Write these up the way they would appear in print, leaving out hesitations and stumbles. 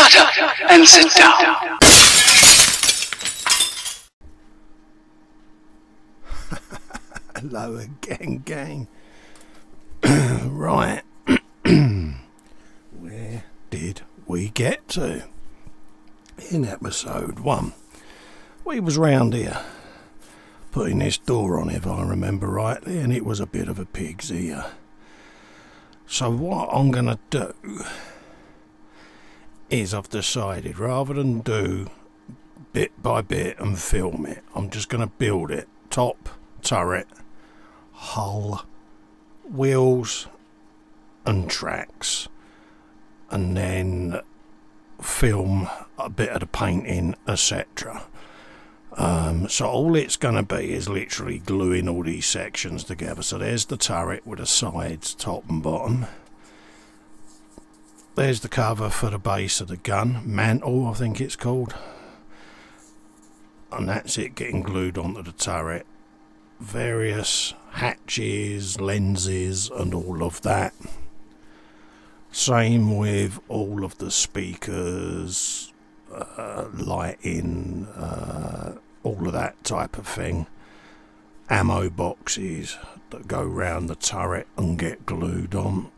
Shut up and sit down. Hello again, gang. Right. Where did we get to? In episode 1, we was round here putting this door on, if I remember rightly, and it was a bit of a pig's ear. So what I'm going to do is I've decided, rather than do bit by bit and film it, I'm just going to build it. Top, turret, hull, wheels and tracks, and then film a bit of the painting, etc. So all it's going to be is literally gluing all these sections together. So there's the turret with the sides, top and bottom. There's the cover for the base of the gun, mantle I think it's called, and that's it getting glued onto the turret. Various hatches, lenses and all of that. Same with all of the speakers, lighting, all of that type of thing. Ammo boxes that go round the turret and get glued on.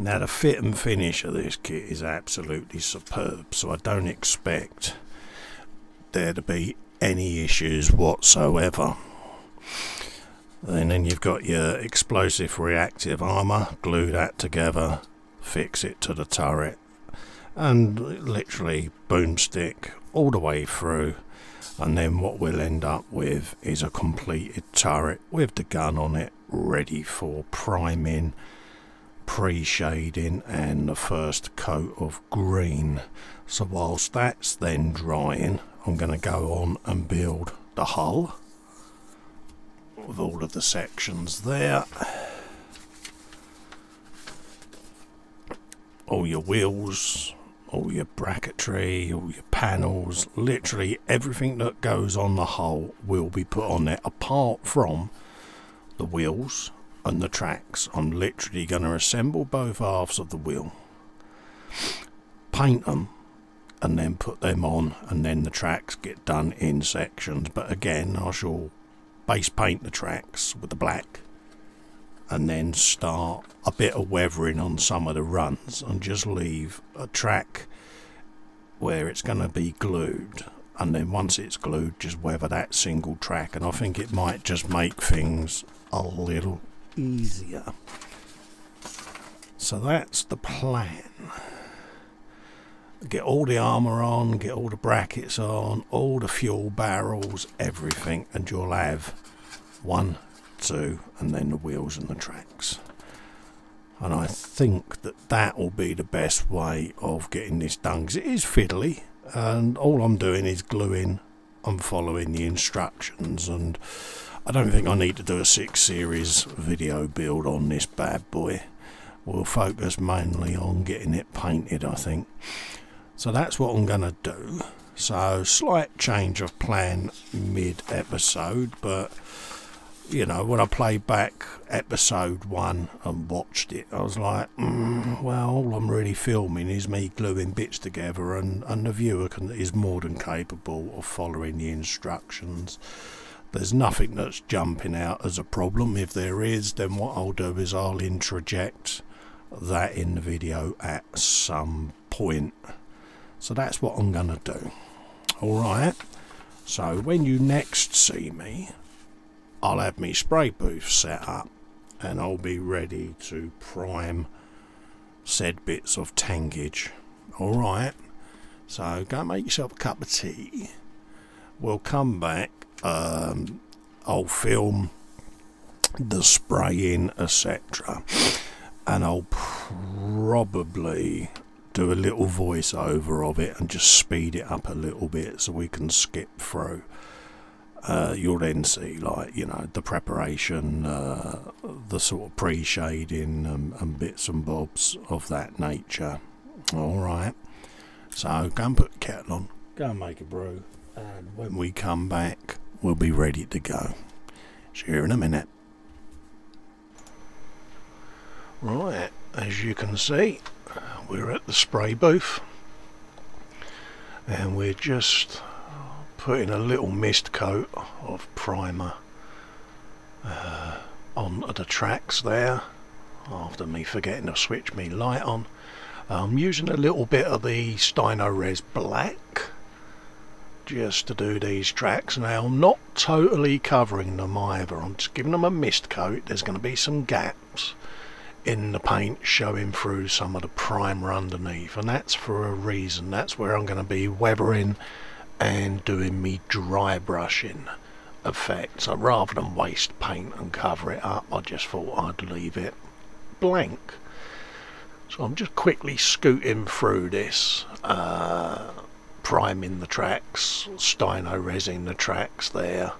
Now the fit and finish of this kit is absolutely superb, so I don't expect there to be any issues whatsoever. And then you've got your explosive reactive armour, glue that together, fix it to the turret, and literally boomstick all the way through. And then what we'll end up with is a completed turret with the gun on it, ready for priming, pre-shading and the first coat of green. So whilst that's then drying, I'm going to go on and build the hull with all of the sections there, all your wheels, all your bracketry, all your panels, literally everything that goes on the hull will be put on there, apart from the wheels and the tracks. I'm literally going to assemble both halves of the wheel, paint them, and then put them on, and then the tracks get done in sections. But again, I shall base paint the tracks with the black, and then start a bit of weathering on some of the runs, and just leave a track where it's going to be glued, and then once it's glued, just weather that single track. And I think it might just make things a little easier. So that's the plan. Get all the armour on, get all the brackets on, all the fuel barrels, everything, and you'll have 1, 2, and then the wheels and the tracks. And I think that that will be the best way of getting this done, because it is fiddly, and all I'm doing is gluing and following the instructions. And I don't think I need to do a 6 series video build on this bad boy. We'll focus mainly on getting it painted, I think. So that's what I'm going to do. So slight change of plan mid-episode, but you know, when I played back episode 1 and watched it, I was like, well, all I'm really filming is me gluing bits together, and the viewer is more than capable of following the instructions. There's nothing that's jumping out as a problem. If there is, then what I'll do is I'll interject that in the video at some point. So that's what I'm going to do. Alright, so when you next see me, I'll have my spray booth set up, and I'll be ready to prime said bits of tankage. Alright, so go make yourself a cup of tea. We'll come back, I'll film the spraying, etc. And I'll probably do a little voiceover of it and just speed it up a little bit so we can skip through. You'll then see, like, you know, the preparation, the sort of pre-shading and bits and bobs of that nature. Alright, so go and put the kettle on, go and make a brew, and when we come back we'll be ready to go. See you in a minute. Right, as you can see, we're at the spray booth. and we're just putting a little mist coat of primer on the tracks there after me forgetting to switch me light on. I'm using a little bit of the Styno-Res black just to do these tracks. Now I'm not totally covering them either, I'm just giving them a mist coat. There's going to be some gaps in the paint showing through some of the primer underneath, and that's for a reason. That's where I'm going to be weathering and doing me dry brushing effect. So rather than waste paint and cover it up, I just thought I'd leave it blank. So I'm just quickly scooting through this, priming the tracks, Styno-Resing the tracks there.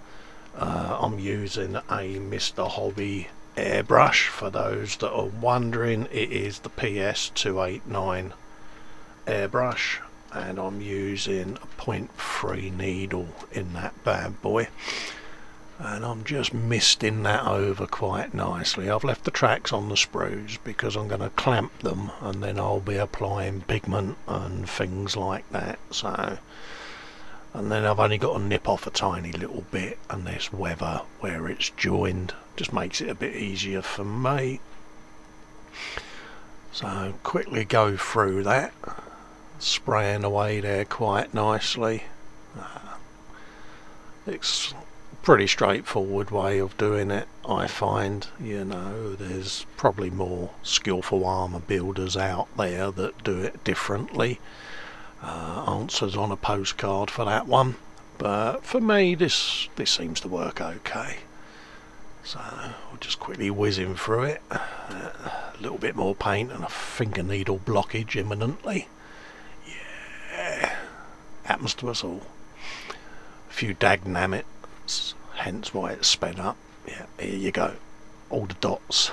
I'm using a Mr. Hobby airbrush. For those that are wondering, it is the PT2 airbrush, and I'm using a 0.3 needle in that bad boy, and I'm just misting that over quite nicely. I've left the tracks on the sprues because I'm going to clamp them, and then I'll be applying pigment and things like that. So, and then I've only got to nip off a tiny little bit, and this weather where it's joined just makes it a bit easier for me. So quickly go through that, spraying away there quite nicely. It's pretty straightforward way of doing it, I find. You know, there's probably more skillful armour builders out there that do it differently. Answers on a postcard for that one, but for me this seems to work okay. So we'll just quickly whizzing through it. A little bit more paint and a finger needle blockage imminently. Yeah, happens to us all. A few dagnammits, hence why it's sped up. Yeah, here you go, all the dots.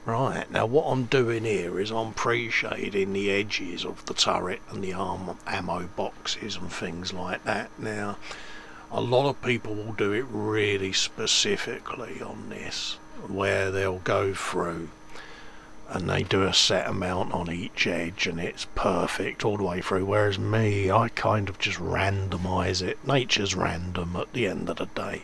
Right, now what I'm doing here is I'm pre-shading the edges of the turret and the ammo boxes and things like that. Now, a lot of people will do it really specifically on this, where they'll go through and they do a set amount on each edge and it's perfect all the way through, whereas me, I kind of just randomise it. Nature's random at the end of the day.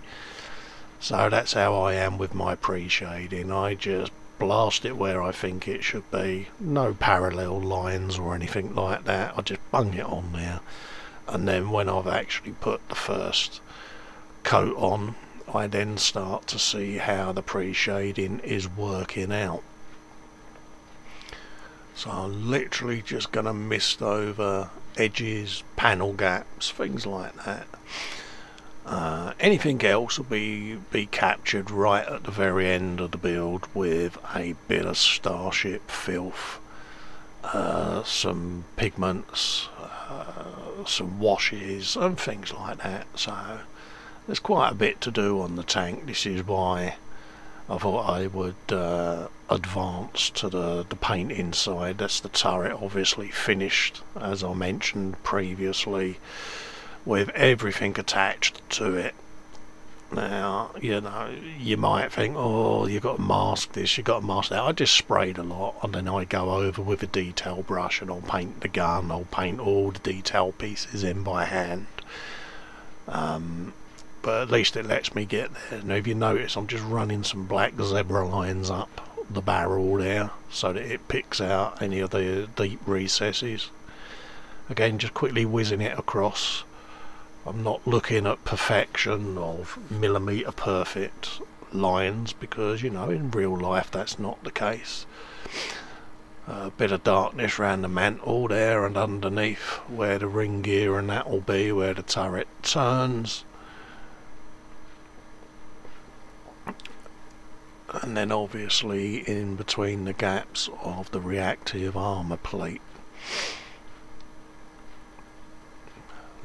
So that's how I am with my pre-shading. I just blast it where I think it should be. No parallel lines or anything like that. I just bung it on there, and then when I've actually put the first coat on, I then start to see how the pre-shading is working out. So I'm literally just going to mist over edges, panel gaps, things like that. Anything else will be captured right at the very end of the build with a bit of Starship filth, some pigments, some washes and things like that. So there's quite a bit to do on the tank. This is why I thought I would advance to the paint inside. That's the turret, obviously finished, as I mentioned previously, with everything attached to it. Now, you know, you might think, oh, you've got to mask this, you've got to mask that. I just sprayed a lot, and then I go over with a detail brush and I'll paint the gun, I'll paint all the detail pieces in by hand. But at least it lets me get there. Now if you notice, I'm just running some black zebra lines up the barrel there so that it picks out any of the deep recesses. Again, just quickly whizzing it across. I'm not looking at perfection of millimetre perfect lines because, you know, in real life that's not the case. A bit of darkness around the mantle there and underneath where the ring gear and that will be, where the turret turns. And then obviously in between the gaps of the reactive armour plate.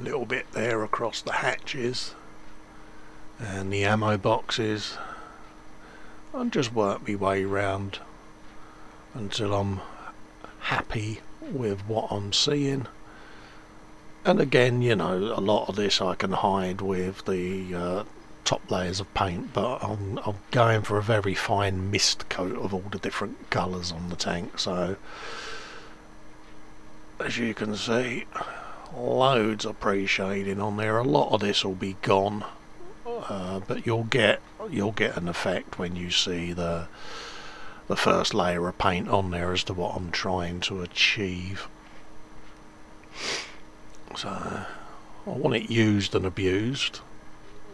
Little bit there across the hatches and the ammo boxes, and just work my way round until I'm happy with what I'm seeing. And again, you know, a lot of this I can hide with the top layers of paint, but I'm going for a very fine mist coat of all the different colours on the tank. So as you can see, loads of pre-shading on there. A lot of this will be gone, but you'll get an effect when you see the first layer of paint on there as to what I'm trying to achieve. So I want it used and abused,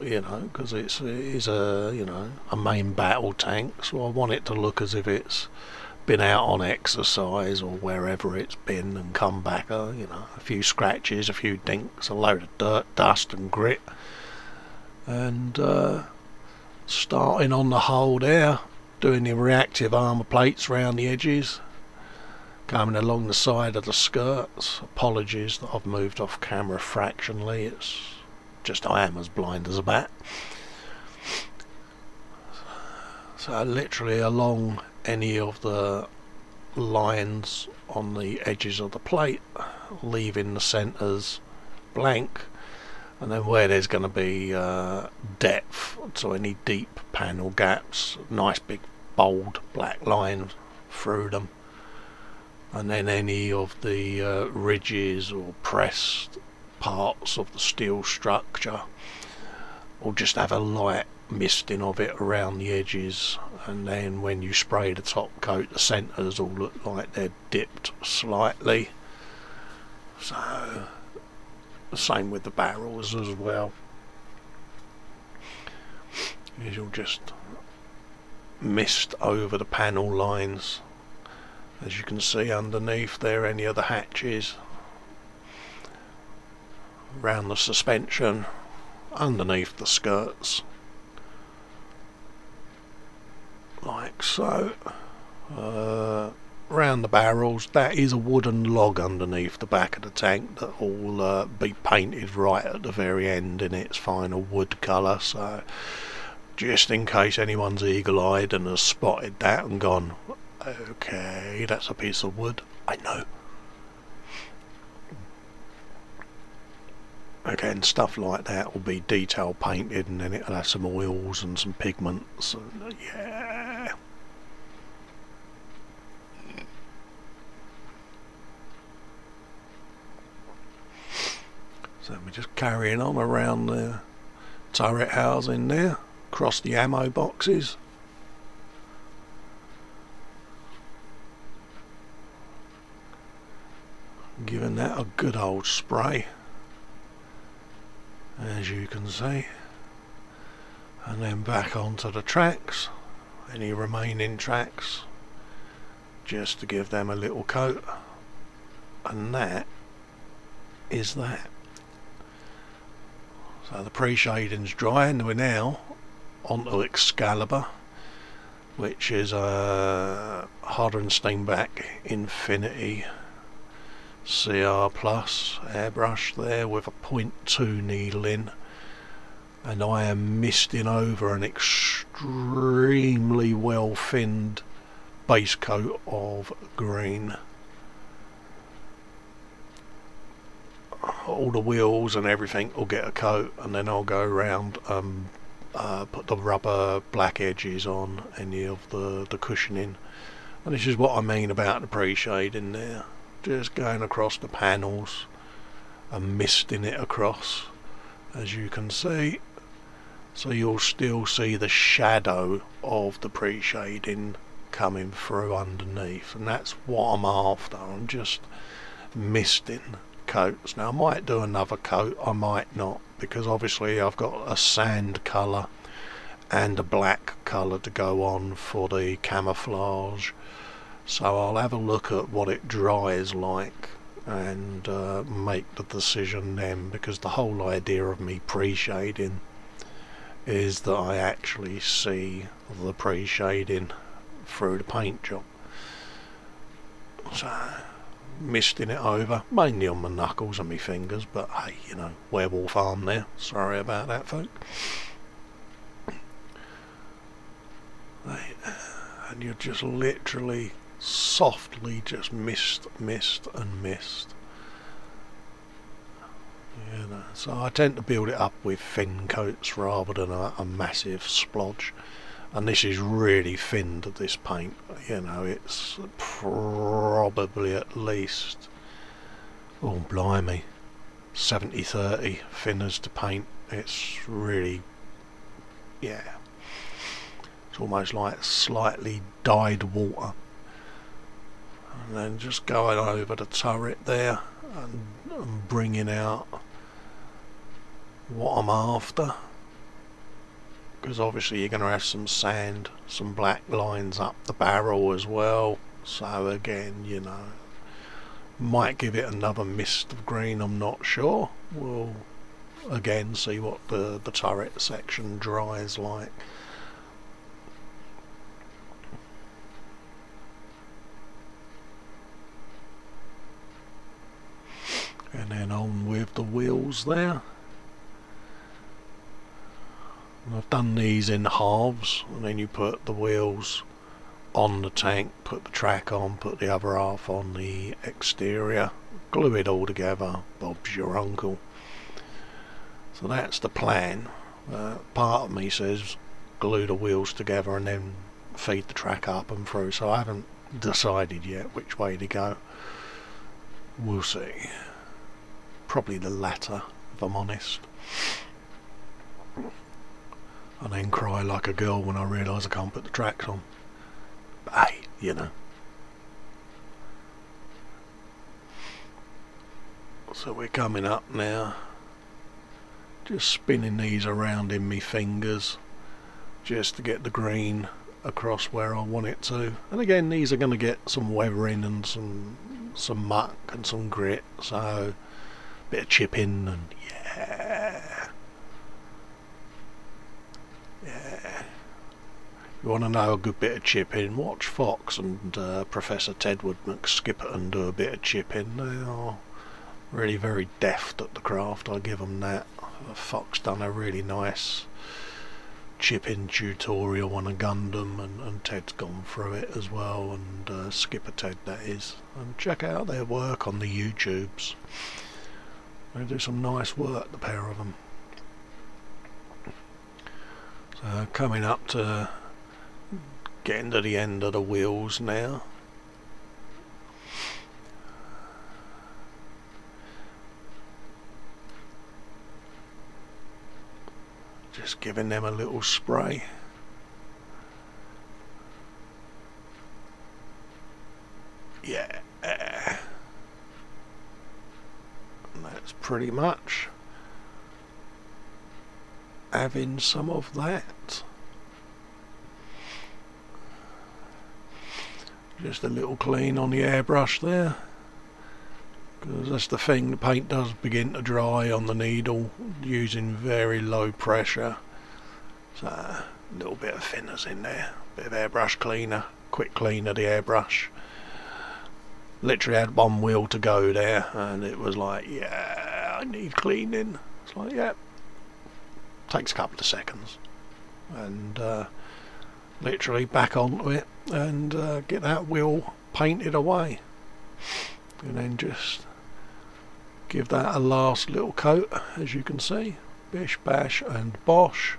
you know, because it is a, you know, a main battle tank, so I want it to look as if it's been out on exercise or wherever it's been and come back, you know, a few scratches, a few dinks, a load of dirt, dust and grit. And starting on the hull there, doing the reactive armour plates around the edges, coming along the side of the skirts. Apologies that I've moved off camera fractionally, it's just I am as blind as a bat. So literally along any of the lines on the edges of the plate, leaving the centres blank, and then where there's going to be depth, so any deep panel gaps, nice big bold black lines through them, and then any of the ridges or pressed parts of the steel structure will just have a light misting of it around the edges, and then when you spray the top coat, the centres all look like they're dipped slightly. So the same with the barrels as well. You'll just mist over the panel lines. As you can see underneath there, any of the hatches, around the suspension, underneath the skirts, like so. Around the barrels, that is a wooden log underneath the back of the tank that will be painted right at the very end in its final wood colour. So just in case anyone's eagle-eyed and has spotted that and gone, okay, that's a piece of wood, I know. Again, stuff like that will be detail painted, and then it'll have some oils and some pigments, and yeah. So we're just carrying on around the turret housing there, across the ammo boxes. Giving that a good old spray, as you can see, and then back onto the tracks, any remaining tracks, just to give them a little coat, and that is that. So the pre-shading's dry, and we're now onto Excalibur, which is a Harder and Steinbach Infinity CR Plus airbrush there with a 0.2 needle in, and I am misting over an extremely well thinned base coat of green. All the wheels and everything will get a coat, and then I'll go around put the rubber black edges on any of the cushioning. And this is what I mean about the pre-shading there, just going across the panels and misting it across, as you can see, so you'll still see the shadow of the pre-shading coming through underneath, and that's what I'm after. I'm just misting coats. Now I might do another coat, I might not, because obviously I've got a sand colour and a black colour to go on for the camouflage, so I'll have a look at what it dries like and make the decision then, because the whole idea of me pre-shading is that I actually see the pre-shading through the paint job. So misting it over, mainly on my knuckles and my fingers, but hey, you know, werewolf arm there, sorry about that, folk. And you're just literally softly just mist and mist, you know. So I tend to build it up with thin coats rather than a massive splodge, and this is really thinned, this paint, you know. It's probably at least, oh blimey, 70-30 thinners to paint. It's really, yeah, it's almost like slightly dyed water. And then just going over the turret there and bringing out what I'm after, because obviously you're going to have some sand, some black lines up the barrel as well, so again, you know, might give it another mist of green, I'm not sure. We'll again see what the turret section dries like. And then on with the wheels there. And I've done these in halves, and then you put the wheels on the tank, put the track on, put the other half on the exterior, glue it all together, Bob's your uncle. So that's the plan. Part of me says glue the wheels together and then feed the track up and through, so I haven't decided yet which way to go. We'll see. Probably the latter, if I'm honest. And then cry like a girl when I realise I can't put the tracks on. But hey, you know. So we're coming up now. Just spinning these around in me fingers, just to get the green across where I want it to. And again, these are going to get some weathering and some muck and some grit, so bit of chipping, and yeah. You want to know a good bit of chipping, watch Fox and Professor Tedward McSkipperton do a bit of chipping. They are really very deft at the craft, I give them that. Fox done a really nice chipping tutorial on a Gundam, and Ted's gone through it as well, and Skipper Ted that is. And check out their work on the YouTubes. They do some nice work, the pair of them. So coming up to getting to the end of the wheels now. Just giving them a little spray. Yeah. And that's pretty much having some of that. Just a little clean on the airbrush there, because that's the thing, the paint does begin to dry on the needle using very low pressure. So a little bit of thinners in there, bit of airbrush cleaner, quick clean of the airbrush. Literally had one wheel to go there, and it was like, yeah, I need cleaning. It's like, yeah, takes a couple of seconds, and literally back onto it and get that wheel painted away, and then just give that a last little coat, as you can see, bish bash and bosh,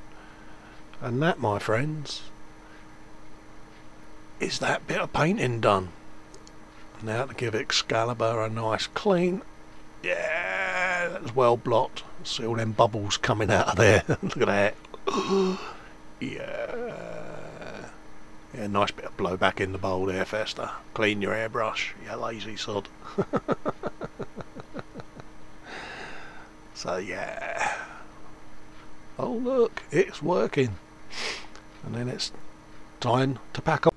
and that, my friends, is that bit of painting done. Now to give Excalibur a nice clean. Yeah, that's well blocked. See all them bubbles coming out of there. Look at that. Yeah, nice bit of blowback in the bowl there, Fester. Clean your airbrush, you lazy sod. So yeah. Oh look, it's working. And then it's time to pack up.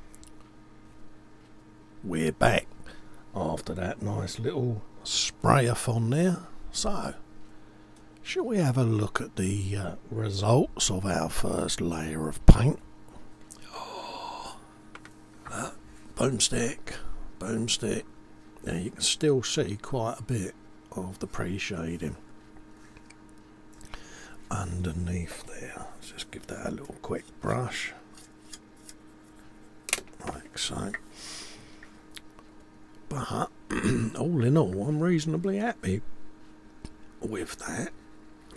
We're back after that nice little spray-a-thon there. So, shall we have a look at the results of our first layer of paint? Boomstick. Now you can still see quite a bit of the pre-shading underneath there. Let's just give that a little quick brush, like so. But all in all, I'm reasonably happy with that.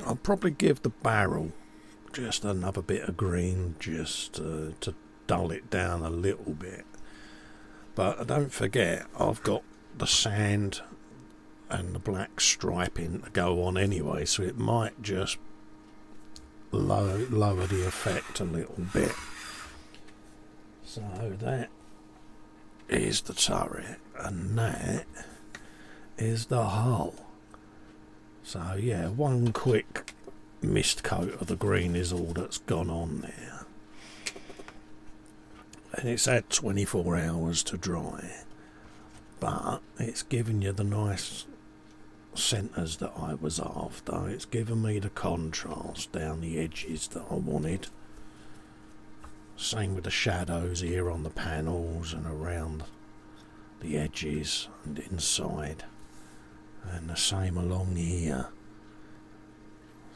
I'll probably give the barrel just another bit of green, just to dull it down a little bit. But don't forget, I've got the sand and the black striping to go on anyway, so it might just lower the effect a little bit. So that is the turret, and that is the hull. So yeah, one quick mist coat of the green is all that's gone on there, and it's had 24 hours to dry, but it's given you the nice centres that I was after. It's given me the contrast down the edges that I wanted. Same with the shadows here on the panels and around the edges and inside, and the same along here.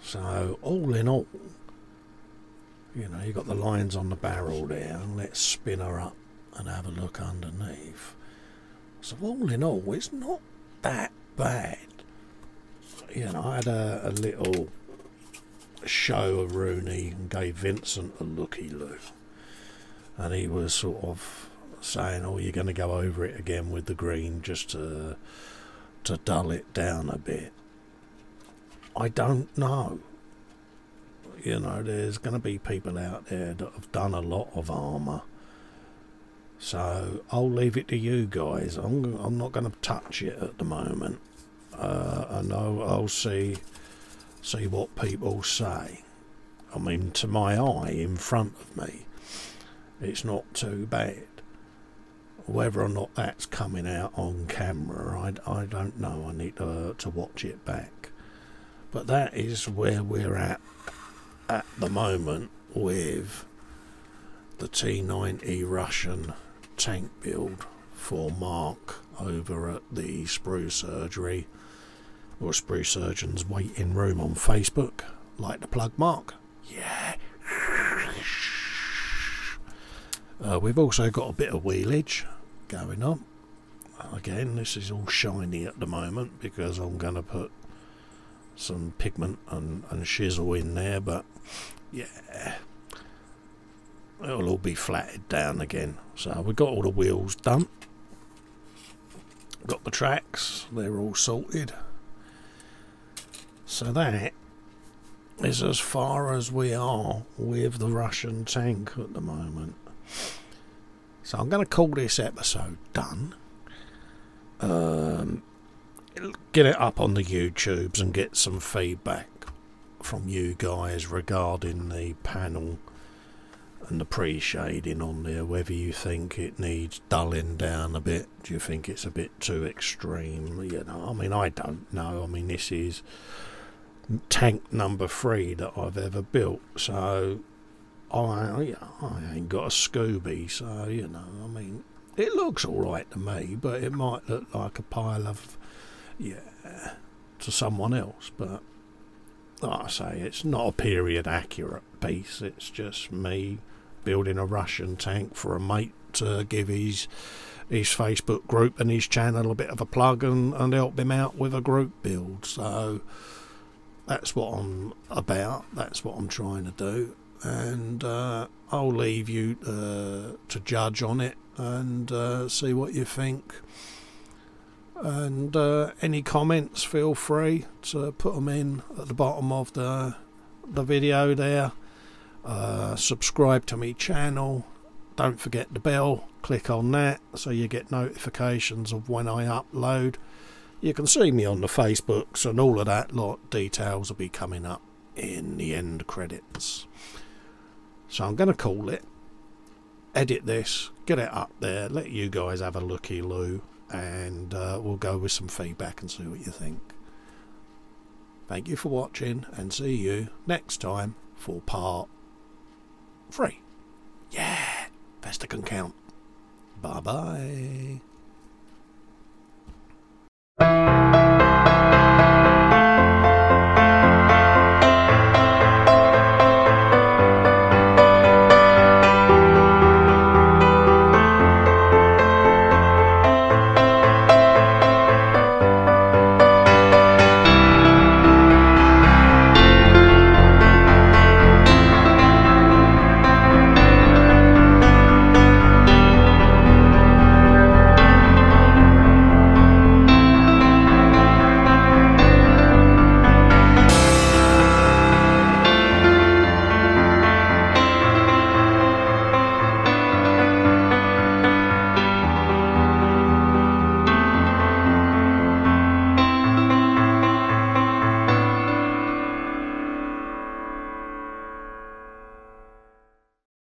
So all in all, you know, you've got the lines on the barrel there, and let's spin her up and have a look underneath. So all in all, it's not that bad. You know, I had a little show of Rooney and gave Vincent a looky-loo, and he was sort of saying, oh, you're going to go over it again with the green just to dull it down a bit. I don't know. You know, there's going to be people out there that have done a lot of armour, so I'll leave it to you guys. I'm not going to touch it at the moment. And I'll see what people say. I mean, to my eye in front of me, it's not too bad. Whether or not that's coming out on camera, I don't know. I need to watch it back. But that is where we're at the moment with the T90 Russian tank build for Mark over at the Sprue Surgery, or Sprue Surgeon's waiting room on Facebook. Like the plug, Mark? Yeah. We've also got a bit of wheelage going on. Again, this is all shiny at the moment because I'm going to put some pigment and chisel in there, but yeah, it'll all be flatted down again. So we've got all the wheels done, got the tracks, they're all sorted. So that is as far as we are with the Russian tank at the moment. So I'm going to call this episode done. Get it up on the YouTubes and get some feedback from you guys regarding the panel and the pre-shading on there, whether you think it needs dulling down a bit. Do you think it's a bit too extreme? You know, I mean, I don't know. I mean, this is tank number 3 that I've ever built, so I ain't got a Scooby, so you know, I mean, it looks alright to me, but it might look like a pile of, yeah, to someone else. But like I say, it's not a period accurate piece. It's just me building a Russian tank for a mate to give his Facebook group and his channel a bit of a plug and help him out with a group build. So that's what I'm about. That's what I'm trying to do. And I'll leave you to judge on it and see what you think. And any comments, feel free to put them in at the bottom of the video there. Subscribe to my channel. Don't forget the bell. Click on that so you get notifications of when I upload. You can see me on the Facebooks and all of that lot. Details will be coming up in the end credits. So I'm going to call it, edit this, get it up there, let you guys have a looky-loo, and we'll go with some feedback and see what you think. Thank you for watching, and see you next time for part 3. Yeah, best I can count. Bye-bye.